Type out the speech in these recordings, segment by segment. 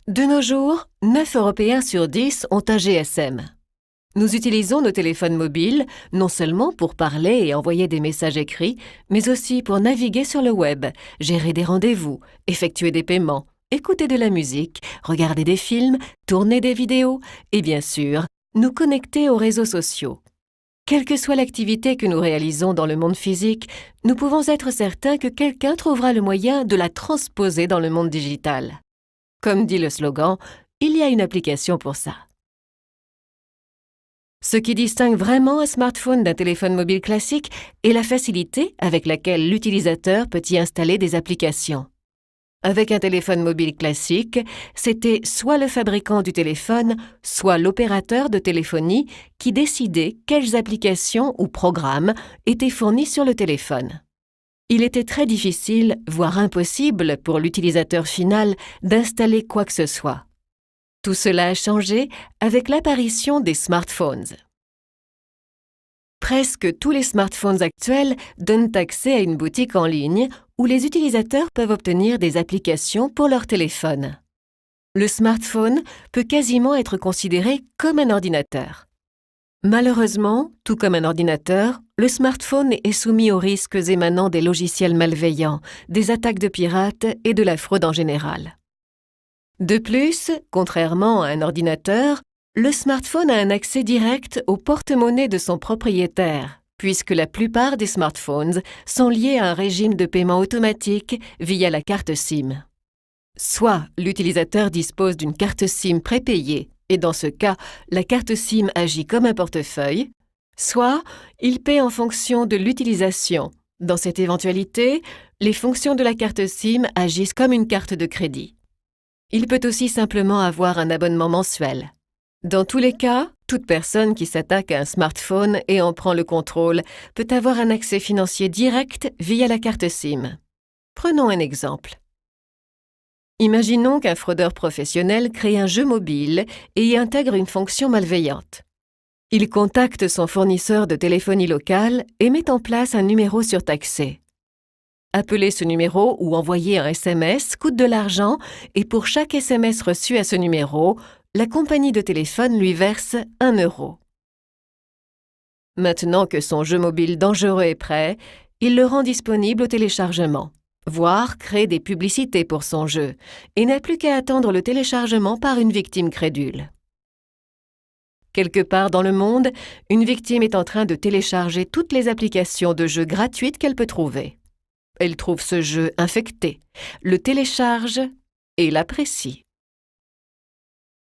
De nos jours, 9 Européens sur 10 ont un GSM. Nous utilisons nos téléphones mobiles non seulement pour parler et envoyer des messages écrits, mais aussi pour naviguer sur le web, gérer des rendez-vous, effectuer des paiements, écouter de la musique, regarder des films, tourner des vidéos et bien sûr, nous connecter aux réseaux sociaux. Quelle que soit l'activité que nous réalisons dans le monde physique, nous pouvons être certains que quelqu'un trouvera le moyen de la transposer dans le monde digital. Comme dit le slogan, il y a une application pour ça. Ce qui distingue vraiment un smartphone d'un téléphone mobile classique est la facilité avec laquelle l'utilisateur peut y installer des applications. Avec un téléphone mobile classique, c'était soit le fabricant du téléphone, soit l'opérateur de téléphonie qui décidait quelles applications ou programmes étaient fournis sur le téléphone. Il était très difficile, voire impossible pour l'utilisateur final d'installer quoi que ce soit. Tout cela a changé avec l'apparition des smartphones. Presque tous les smartphones actuels donnent accès à une boutique en ligne où les utilisateurs peuvent obtenir des applications pour leur téléphone. Le smartphone peut quasiment être considéré comme un ordinateur. Malheureusement, tout comme un ordinateur, le smartphone est soumis aux risques émanant des logiciels malveillants, des attaques de pirates et de la fraude en général. De plus, contrairement à un ordinateur, le smartphone a un accès direct au porte-monnaie de son propriétaire, puisque la plupart des smartphones sont liés à un régime de paiement automatique via la carte SIM. Soit l'utilisateur dispose d'une carte SIM prépayée, et dans ce cas, la carte SIM agit comme un portefeuille, soit il paie en fonction de l'utilisation. Dans cette éventualité, les fonctions de la carte SIM agissent comme une carte de crédit. Il peut aussi simplement avoir un abonnement mensuel. Dans tous les cas, toute personne qui s'attaque à un smartphone et en prend le contrôle peut avoir un accès financier direct via la carte SIM. Prenons un exemple. Imaginons qu'un fraudeur professionnel crée un jeu mobile et y intègre une fonction malveillante. Il contacte son fournisseur de téléphonie locale et met en place un numéro surtaxé. Appeler ce numéro ou envoyer un SMS coûte de l'argent et pour chaque SMS reçu à ce numéro, la compagnie de téléphone lui verse 1 euro. Maintenant que son jeu mobile dangereux est prêt, il le rend disponible au téléchargement, voire crée des publicités pour son jeu, et n'a plus qu'à attendre le téléchargement par une victime crédule. Quelque part dans le monde, une victime est en train de télécharger toutes les applications de jeux gratuites qu'elle peut trouver. Elle trouve ce jeu infecté, le télécharge et l'apprécie.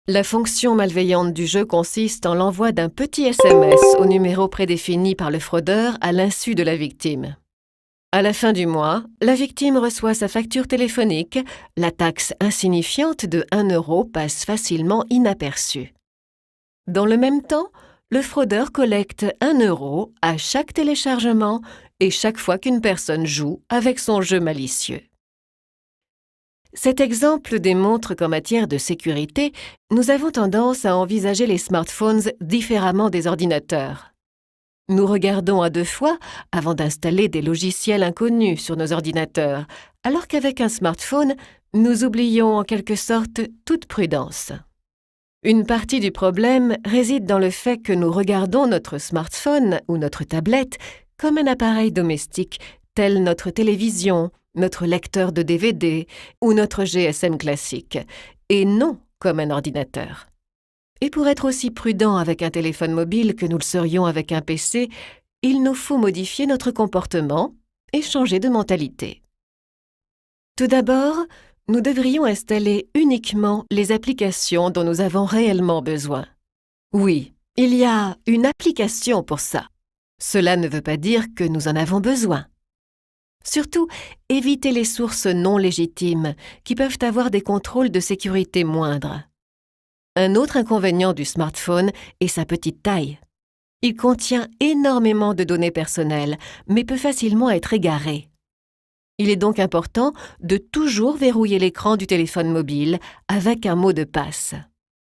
La fonction malveillante du jeu consiste en l'envoi d'un petit SMS au numéro prédéfini par le fraudeur à l'insu de la victime. À la fin du mois, la victime reçoit sa facture téléphonique, la taxe insignifiante de 1 euro passe facilement inaperçue. Dans le même temps, le fraudeur collecte 1 euro à chaque téléchargement et chaque fois qu'une personne joue avec son jeu malicieux. Cet exemple démontre qu'en matière de sécurité, nous avons tendance à envisager les smartphones différemment des ordinateurs. Nous regardons à 2 fois avant d'installer des logiciels inconnus sur nos ordinateurs, alors qu'avec un smartphone, nous oublions en quelque sorte toute prudence. Une partie du problème réside dans le fait que nous regardons notre smartphone ou notre tablette comme un appareil domestique, tel notre télévision, notre lecteur de DVD ou notre GSM classique, et non comme un ordinateur. Et pour être aussi prudent avec un téléphone mobile que nous le serions avec un PC, il nous faut modifier notre comportement et changer de mentalité. Tout d'abord, nous devrions installer uniquement les applications dont nous avons réellement besoin. Oui, il y a une application pour ça. Cela ne veut pas dire que nous en avons besoin. Surtout, évitez les sources non légitimes qui peuvent avoir des contrôles de sécurité moindres. Un autre inconvénient du smartphone est sa petite taille. Il contient énormément de données personnelles, mais peut facilement être égaré. Il est donc important de toujours verrouiller l'écran du téléphone mobile avec un mot de passe.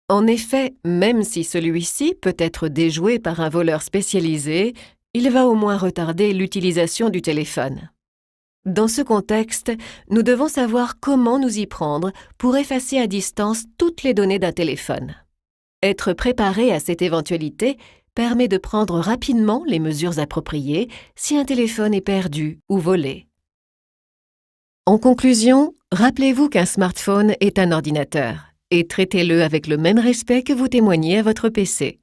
En effet, même si celui-ci peut être déjoué par un voleur spécialisé, il va au moins retarder l'utilisation du téléphone. Dans ce contexte, nous devons savoir comment nous y prendre pour effacer à distance toutes les données d'un téléphone. Être préparé à cette éventualité permet de prendre rapidement les mesures appropriées si un téléphone est perdu ou volé. En conclusion, rappelez-vous qu'un smartphone est un ordinateur et traitez-le avec le même respect que vous témoignez à votre PC.